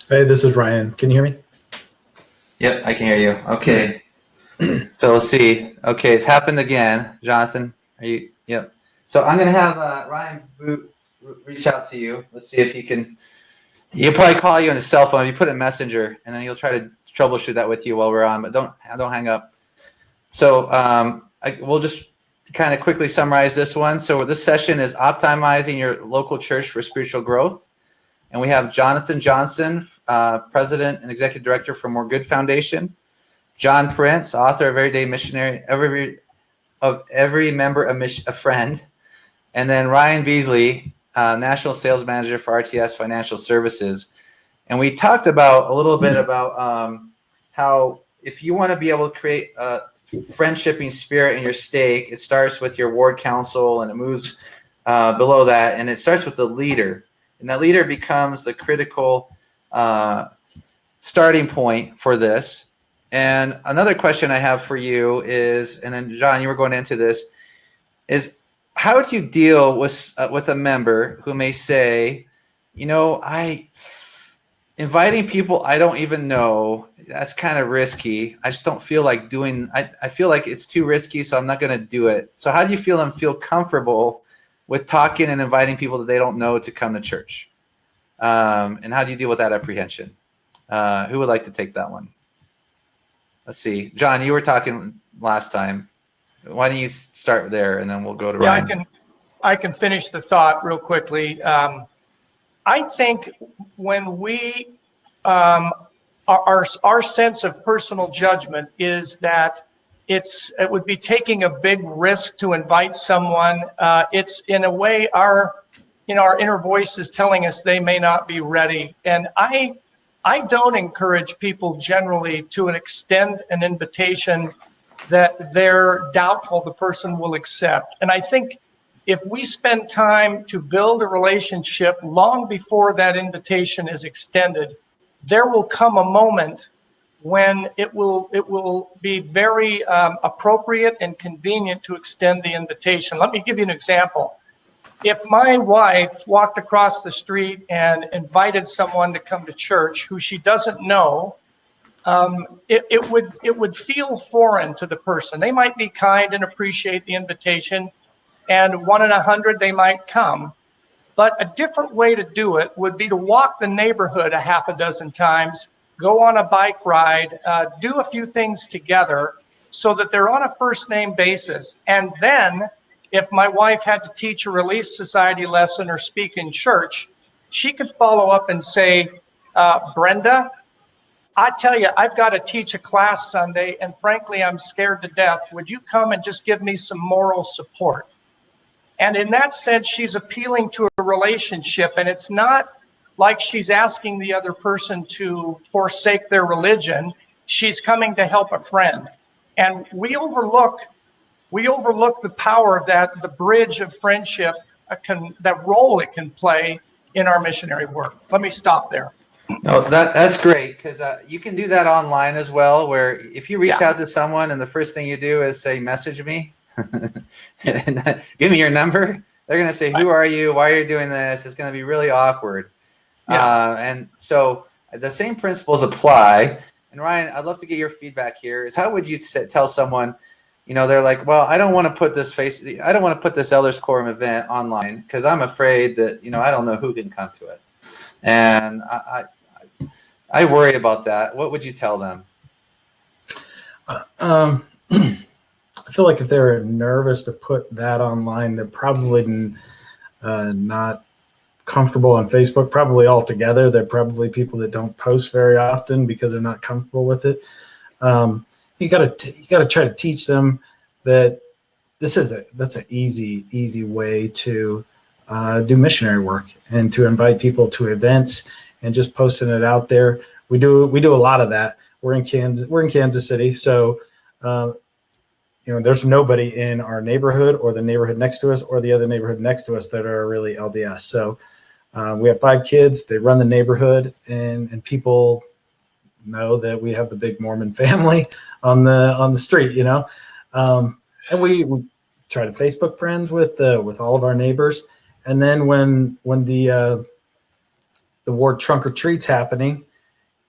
Hey, this is Ryan. Can you hear me? Yep, I can hear you. Okay. So let's see. Okay, it's happened again. Jonathan, are you? Yep. So I'm going to have Ryan reach out to you. Let's see if he can. He'll probably call you on his cell phone. You put it in Messenger, and then he'll try to troubleshoot that with you while we're on. But don't hang up. So we'll just kind of quickly summarize this one. So this session is optimizing your local church for spiritual growth. And we have Jonathan Johnson, President and Executive Director for More Good Foundation. John Prince, author of Everyday Missionary, every member a friend. And then Ryan Beasley, National Sales Manager for RTS Financial Services. And we talked about a little bit about how if you want to be able to create a friendshiping spirit in your stake, it starts with your ward council and it moves below that. And it starts with the leader. And that leader becomes the critical starting point for this. And another question I have for you is, and then John, you were going into this, is how would you deal with a member who may say, inviting people I don't even know, that's kind of risky. I just don't feel like doing. I feel like it's too risky, so I'm not going to do it. So how do you feel them feel comfortable with talking and inviting people that they don't know to come to church? And how do you deal with that apprehension? Who would like to take that one? Let's see. John, you were talking last time. Why don't you start there, and then we'll go to Ryan. Yeah, I can finish the thought real quickly. I think when we our sense of personal judgment is that it would be taking a big risk to invite someone. It's in a way our inner voice is telling us they may not be ready. And I don't encourage people generally to extend an invitation that they're doubtful the person will accept. And I think if we spend time to build a relationship long before that invitation is extended, there will come a moment when it will be very appropriate and convenient to extend the invitation. Let me give you an example. If my wife walked across the street and invited someone to come to church who she doesn't know, it would feel foreign to the person. They might be kind and appreciate the invitation, and 1 in 100 they might come. But a different way to do it would be to walk the neighborhood a half a dozen times, go on a bike ride, do a few things together so that they're on a first name basis. And then if my wife had to teach a Relief Society lesson or speak in church, she could follow up and say, Brenda, I tell you, I've got to teach a class Sunday, and frankly, I'm scared to death. Would you come and just give me some moral support? And in that sense, she's appealing to a relationship, and it's not like she's asking the other person to forsake their religion. She's coming to help a friend. And we overlook the power of that, the bridge of friendship, that role it can play in our missionary work. Let me stop there. No, that's great, because you can do that online as well, where if you reach out to someone and the first thing you do is say, message me, and give me your number, they're going to say, who are you? Why are you doing this? It's going to be really awkward. Yeah. And so the same principles apply. And Ryan, I'd love to get your feedback here. Is how would you tell someone, they're like, well, I don't want to put this Elders Quorum event online because I'm afraid that, I don't know who can come to it. And I worry about that. What would you tell them? I feel like if they're nervous to put that online, they're probably not comfortable on Facebook, probably altogether. They're probably people that don't post very often because they're not comfortable with it. You got to try to teach them that that's an easy way to do missionary work and to invite people to events and just posting it out there. We do a lot of that. We're in Kansas City, so there's nobody in our neighborhood or the neighborhood next to us or the other neighborhood next to us that are really LDS. So we have 5 kids. They run the neighborhood, and people know that we have the big Mormon family on the street, and we try to Facebook friends with all of our neighbors. And then when the ward trunk or treat's happening,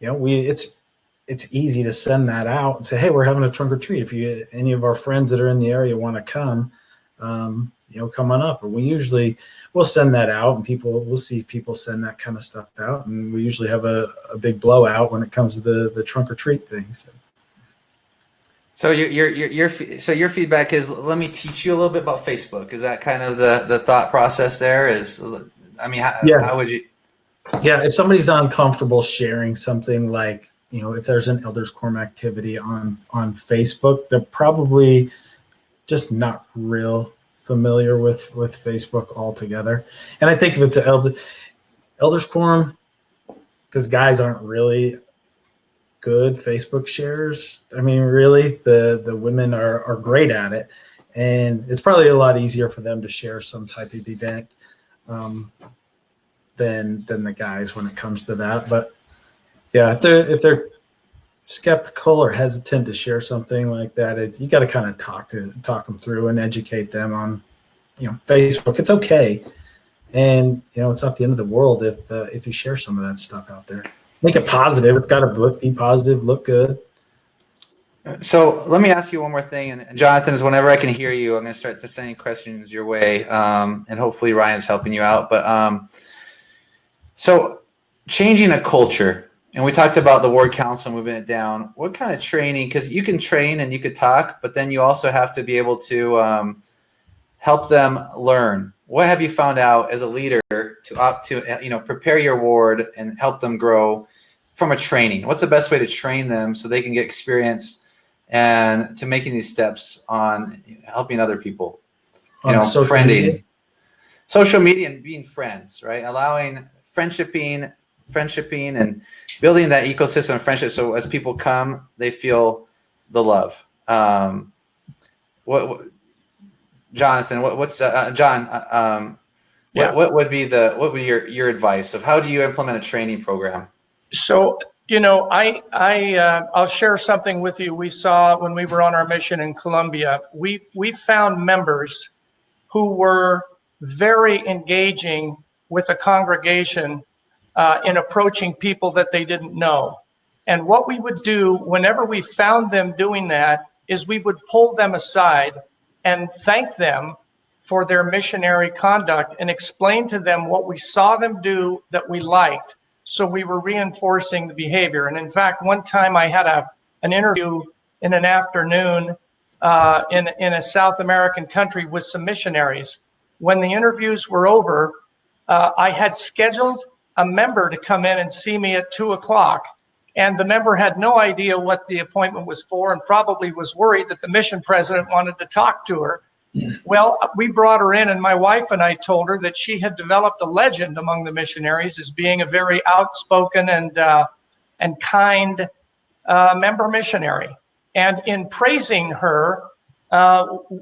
it's easy to send that out and say, hey, we're having a trunk or treat. If any of our friends that are in the area want to come, come on up. And we'll send that out, and we'll see people send that kind of stuff out. And we usually have a big blowout when it comes to the trunk or treat thing. So your feedback is, let me teach you a little bit about Facebook. Is that kind of the thought process there? How would you? Yeah, if somebody's uncomfortable sharing something like, if there's an Elders Quorum activity on Facebook, they're probably just not real familiar with Facebook altogether. And I think if it's an Elders Quorum, because guys aren't really good Facebook shares. I mean, really, the women are great at it, and it's probably a lot easier for them to share some type of event than the guys when it comes to that. But yeah, if they're skeptical or hesitant to share something like that, you got to kind of talk them through and educate them on, Facebook. It's okay, and it's not the end of the world if you share some of that stuff out there. Make it positive. It's got to be positive, look good. So let me ask you one more thing, and Jonathan, is whenever I can hear you, I'm going to start sending questions your way, and hopefully Ryan's helping you out. But so changing a culture, and we talked about the ward council moving it down. What kind of training? Because you can train and you could talk, but then you also have to be able to help them learn. What have you found out as a leader to prepare your ward and help them grow from a training? What's the best way to train them so they can get experience and to making these steps on helping other people? Friending, social media, and being friends, right? Allowing friendshiping, and building that ecosystem of friendship. So as people come, they feel the love. Jonathan, what's John? What would be your advice of how do you implement a training program? So, I'll share something with you. We saw when we were on our mission in Colombia, we found members who were very engaging with the congregation in approaching people that they didn't know. And what we would do whenever we found them doing that is we would pull them aside and thank them for their missionary conduct and explain to them what we saw them do that we liked. So we were reinforcing the behavior. And in fact, one time I had an interview in an afternoon in a South American country with some missionaries. When the interviews were over, I had scheduled a member to come in and see me at 2:00. And the member had no idea what the appointment was for and probably was worried that the mission president wanted to talk to her. Well, we brought her in, and my wife and I told her that she had developed a legend among the missionaries as being a very outspoken and kind member missionary. And in praising her,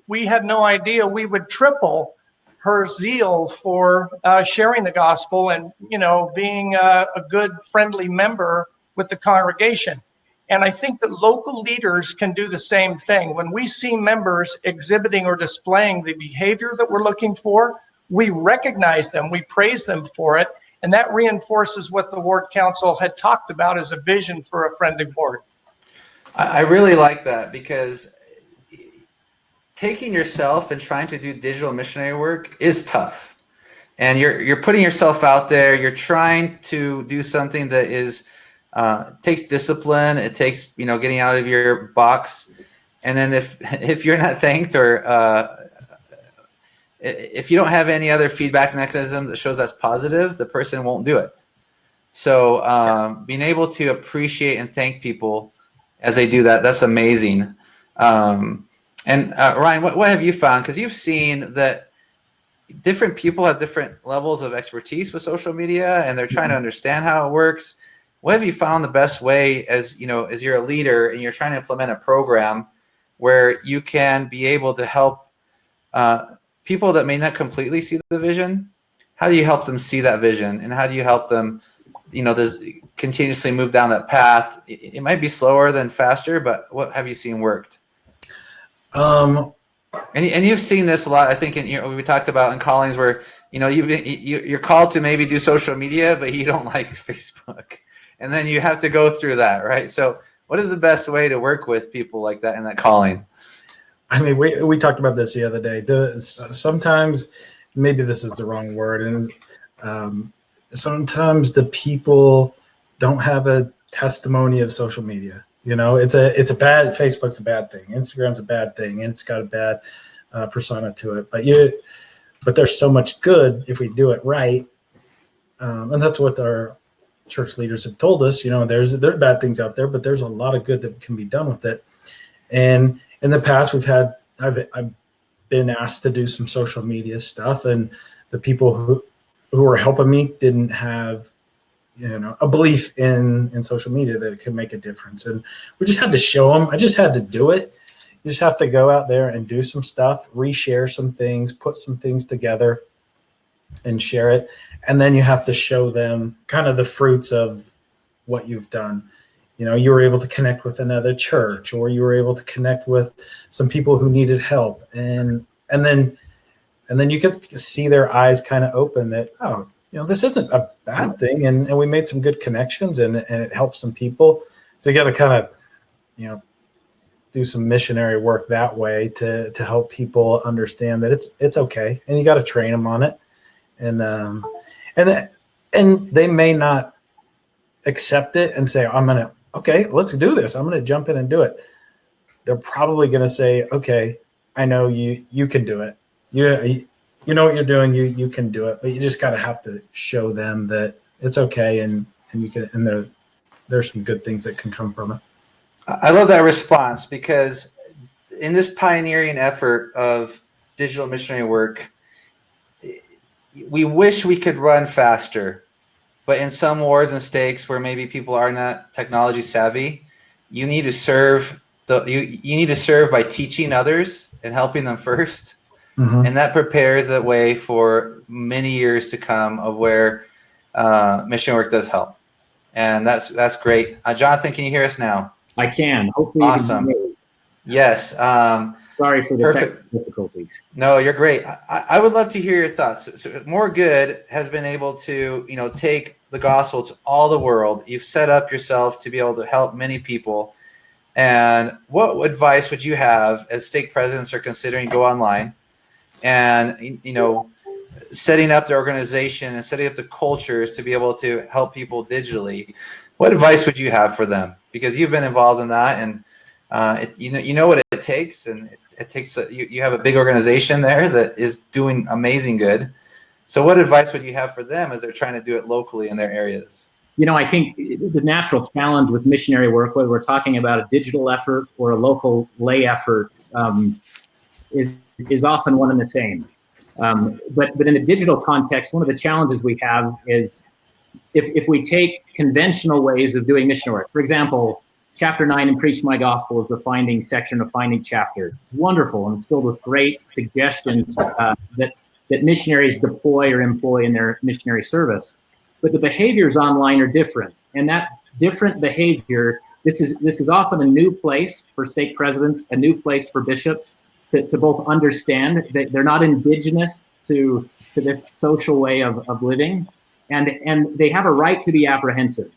we had no idea we would triple her zeal for sharing the gospel and, being a good, friendly member with the congregation. And I think that local leaders can do the same thing. When we see members exhibiting or displaying the behavior that we're looking for, we recognize them, we praise them for it, and that reinforces what the ward council had talked about as a vision for a friendly ward. I really like that, because taking yourself and trying to do digital missionary work is tough. And you're putting yourself out there, you're trying to do something that is takes discipline. It takes, getting out of your box. And then if you're not thanked, or if you don't have any other feedback mechanism that shows that's positive, the person won't do it. So being able to appreciate and thank people as they do that, that's amazing. And Ryan, what have you found? Because you've seen that different people have different levels of expertise with social media, and they're trying to understand how it works. What have you found the best way, as you're a leader and you're trying to implement a program where you can be able to help people that may not completely see the vision? How do you help them see that vision, and how do you help them, continuously move down that path? It might be slower than faster, but what have you seen worked? And you've seen this a lot, I think. We talked about in callings where you're called to maybe do social media, but you don't like Facebook. and then you have to go through that, right? So what is the best way to work with people like that in that calling? I mean, we talked about this the other day. Sometimes, maybe this is the wrong word, and sometimes the people don't have a testimony of social media. It's a bad. Facebook's a bad thing. Instagram's a bad thing, and it's got a bad persona to it. But there's so much good if we do it right, and that's what our church leaders have told us. There's bad things out there, but there's a lot of good that can be done with it. And in the past, I've been asked to do some social media stuff, and the people who were helping me didn't have a belief in social media that it could make a difference, and we just had to show them. I just had to do it. You just have to go out there and do some stuff, reshare some things, put some things together and share it. And then you have to show them kind of the fruits of what you've done. You were able to connect with another church, or you were able to connect with some people who needed help. And then you can see their eyes kind of open that, oh, this isn't a bad thing. And we made some good connections, and it helped some people. So you got to kind of, do some missionary work that way to help people understand that it's okay, and you got to train them on it, and they may not accept it and say, okay, let's do this. I'm gonna jump in and do it. They're probably gonna say, okay, I know you can do it. You know what you're doing. You can do it, but you just gotta have to show them that it's okay, and you can. And there's some good things that can come from it. I love that response, because in this pioneering effort of digital missionary work, we wish we could run faster, but in some wars and stakes where maybe people are not technology savvy, you need to serve you need to serve by teaching others and helping them first. Mm-hmm. And that prepares the way for many years to come of where mission work does help. And that's great. Jonathan, can you hear us now? I can. Hopefully. Awesome. Yes. Sorry for the technical difficulties. No, you're great. I would love to hear your thoughts. So More Good has been able to, take the gospel to all the world. You've set up yourself to be able to help many people. And what advice would you have as stake presidents are considering go online and, setting up the organization and setting up the cultures to be able to help people digitally? What advice would you have for them? Because you've been involved in that, and you know what it takes, and it takes you have a big organization there that is doing amazing good. So what advice would you have for them as they're trying to do it locally in their areas? I think the natural challenge with missionary work, whether we're talking about a digital effort or a local lay effort, is often one and the same. But in a digital context, one of the challenges we have is if we take conventional ways of doing mission work. For example, chapter 9 in Preach My Gospel is the finding section of finding chapter. It's wonderful, and it's filled with great suggestions that missionaries deploy or employ in their missionary service. But the behaviors online are different, and that different behavior, this is often a new place for stake presidents, a new place for bishops to both understand that they're not indigenous to this social way of living, and they have a right to be apprehensive.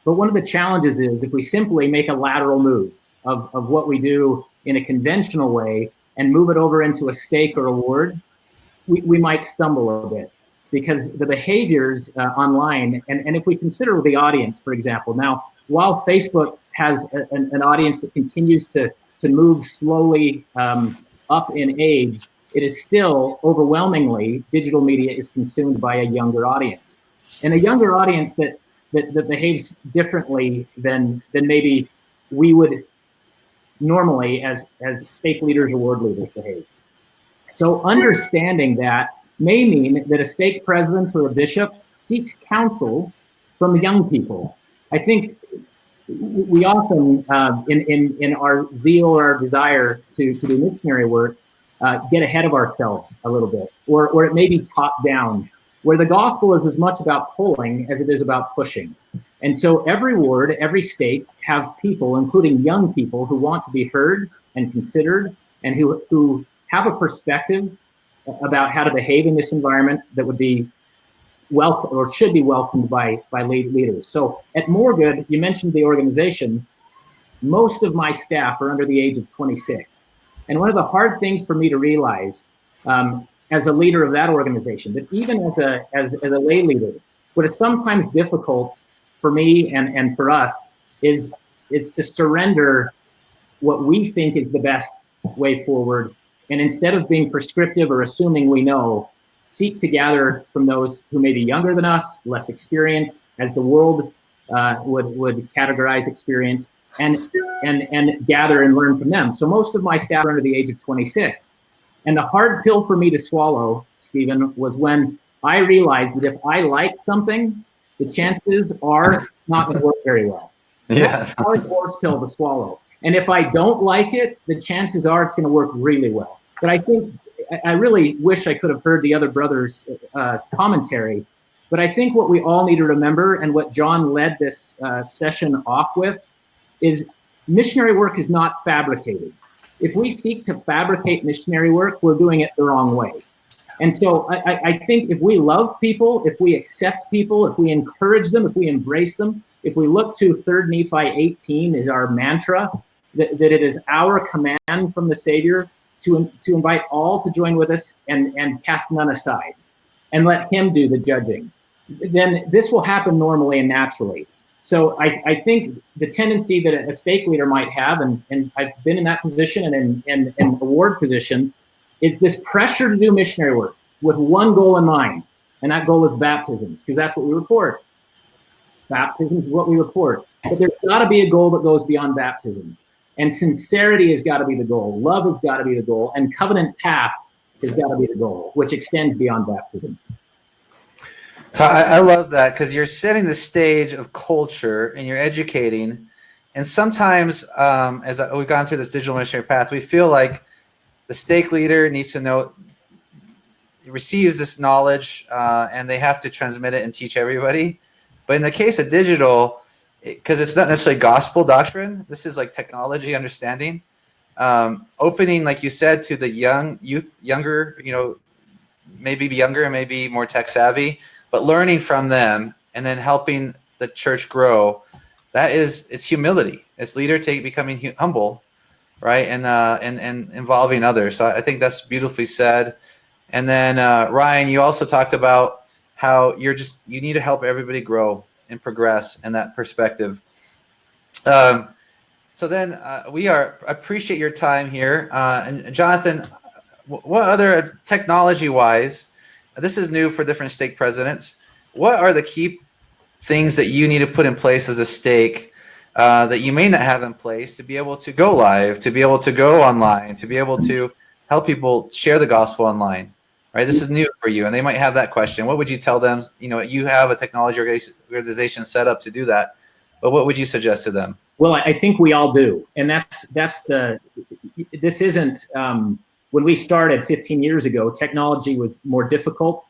But one of the challenges is if we simply make a lateral move of what we do in a conventional way and move it over into a stake or a word, we might stumble a bit, because the behaviors online, and if we consider the audience, for example, now, while Facebook has an audience that continues to move slowly up in age, it is still overwhelmingly, digital media is consumed by a younger audience. And a younger audience that behaves differently than maybe we would normally as stake leaders or ward leaders behave. So understanding that may mean that a stake president or a bishop seeks counsel from young people. I think we often, in our zeal or our desire to do missionary work, get ahead of ourselves a little bit, or it may be top down, where the gospel is as much about pulling as it is about pushing. And so every ward, every stake have people, including young people, who want to be heard and considered, and who have a perspective about how to behave in this environment that would be welcome or should be welcomed by leaders. So at Moregood, you mentioned the organization. Most of my staff are under the age of 26. And one of the hard things for me to realize as a leader of that organization, that even as a lay leader, what is sometimes difficult for me and for us is to surrender what we think is the best way forward. And instead of being prescriptive or assuming we know, seek to gather from those who may be younger than us, less experienced, as the world would categorize experience, and gather and learn from them. So most of my staff are under the age of 26. And the hard pill for me to swallow, Stephen, was when I realized that if I like something, the chances are not going to work very well. Yeah. That's a hard horse pill to swallow. And if I don't like it, the chances are it's going to work really well. But I think, I really wish I could have heard the other brothers' commentary. But I think what we all need to remember, and what John led this session off with, is missionary work is not fabricated. If we seek to fabricate missionary work, we're doing it the wrong way. And so I think if we love people, if we accept people, if we encourage them, if we embrace them, if we look to 3 Nephi 18 is our mantra, that it is our command from the Savior to invite all to join with us and cast none aside, and let him do the judging, then this will happen normally and naturally. So I think the tendency that a stake leader might have, and I've been in that position and in a ward position, is this pressure to do missionary work with one goal in mind, and that goal is baptisms, because that's what we report. Baptisms is what we report. But there's got to be a goal that goes beyond baptism. And sincerity has got to be the goal. Love has got to be the goal. And covenant path has got to be the goal, which extends beyond baptism. So I love that, because you're setting the stage of culture and you're educating. And sometimes, as we've gone through this digital missionary path, we feel like the stake leader needs to know, he receives this knowledge, and they have to transmit it and teach everybody. But in the case of digital, because it's not necessarily gospel doctrine, this is like technology understanding, opening, like you said, to the younger, maybe younger and maybe more tech savvy, but learning from them and then helping the church grow. It's humility. It's leader becoming humble, right? And involving others. So I think that's beautifully said. And then Ryan, you also talked about how you need to help everybody grow and progress in that perspective. So then we appreciate your time here. And Jonathan, what other technology-wise, this is new for different stake presidents, what are the key things that you need to put in place as a stake that you may not have in place to be able to go live, to be able to go online, to be able to help people share the gospel online? Right, this is new for you, and they might have that question. What would you tell them? You have a technology organization set up to do that, but what would you suggest to them? Well, I think we all do, and this isn't. When we started 15 years ago, technology was more difficult.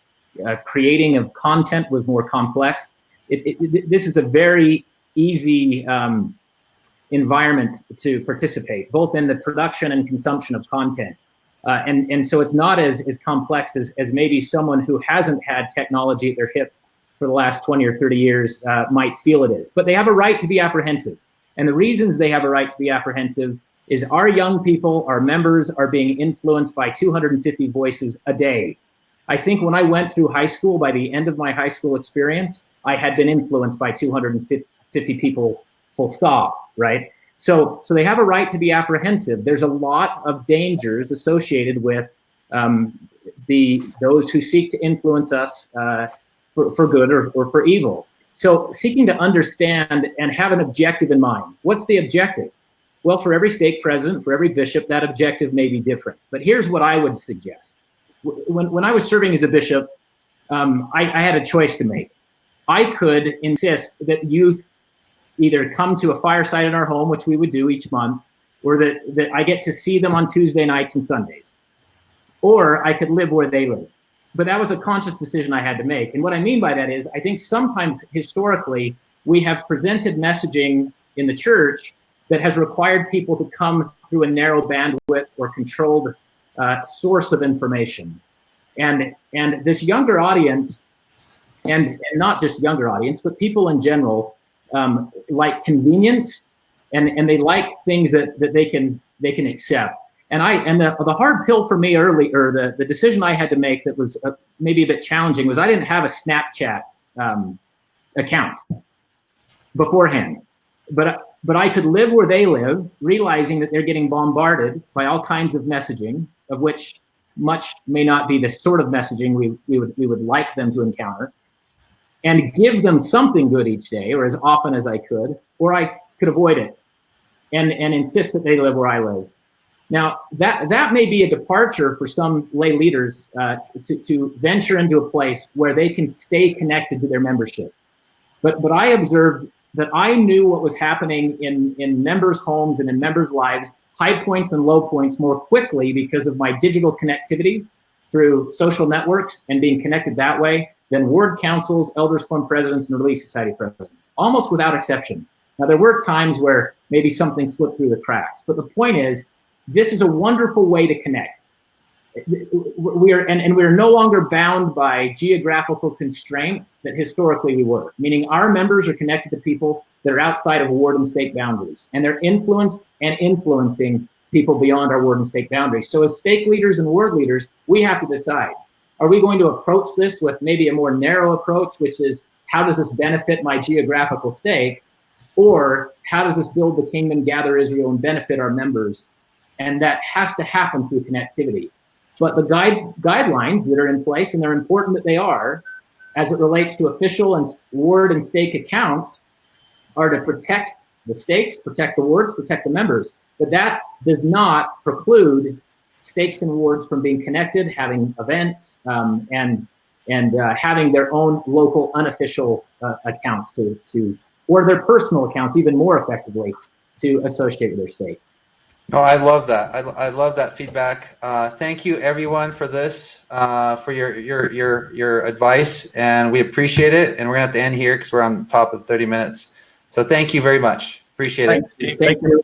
Creating of content was more complex. This is a very easy environment to participate, both in the production and consumption of content. And so it's not as complex as maybe someone who hasn't had technology at their hip for the last 20 or 30 years might feel it is. But they have a right to be apprehensive. And the reasons they have a right to be apprehensive is our young people, our members, are being influenced by 250 voices a day. I think when I went through high school, by the end of my high school experience, I had been influenced by 250 people, full stop, right? So they have a right to be apprehensive. There's a lot of dangers associated with those who seek to influence us for good or for evil. So seeking to understand and have an objective in mind. What's the objective? Well, for every stake president, for every bishop, that objective may be different. But here's what I would suggest. When I was serving as a bishop, I had a choice to make. I could insist that youth either come to a fireside in our home, which we would do each month, or that I get to see them on Tuesday nights and Sundays. Or I could live where they live. But that was a conscious decision I had to make. And what I mean by that is, I think sometimes historically, we have presented messaging in the church that has required people to come through a narrow bandwidth or controlled source of information. And this younger audience and not just younger audience, but people in general like convenience, and they like things that they can accept. And the hard pill for me early, or the decision I had to make that was maybe a bit challenging, was I didn't have a Snapchat account beforehand, but I could live where they live, realizing that they're getting bombarded by all kinds of messaging, of which much may not be the sort of messaging we would like them to encounter, and give them something good each day, or as often as I could, or I could avoid it and insist that they live where I live. Now, that may be a departure for some lay leaders to venture into a place where they can stay connected to their membership. But I observed that I knew what was happening in members' homes and in members' lives, high points and low points, more quickly because of my digital connectivity through social networks and being connected that way than ward councils, elders quorum presidents, and Relief Society presidents, almost without exception. Now, there were times where maybe something slipped through the cracks, but the point is, this is a wonderful way to connect. We are no longer bound by geographical constraints that historically we were, meaning our members are connected to people that are outside of ward and state boundaries, and they're influenced and influencing people beyond our ward and state boundaries. So as stake leaders and ward leaders, we have to decide, are we going to approach this with maybe a more narrow approach, which is, how does this benefit my geographical stake? Or how does this build the kingdom, gather Israel, and benefit our members? And that has to happen through connectivity. But the guidelines that are in place, and they're important that they are, as it relates to official and ward and stake accounts, are to protect the stakes, protect the wards, protect the members. But that does not preclude stakes and wards from being connected, having events, and having their own local unofficial accounts or their personal accounts even more effectively to associate with their stake. Oh, I love that. I love that feedback. Thank you, everyone, for this, for your advice, and we appreciate it. And we're gonna have to end here because we're on top of 30 minutes. So thank you very much. Appreciate it. Thanks, Steve. Thank you.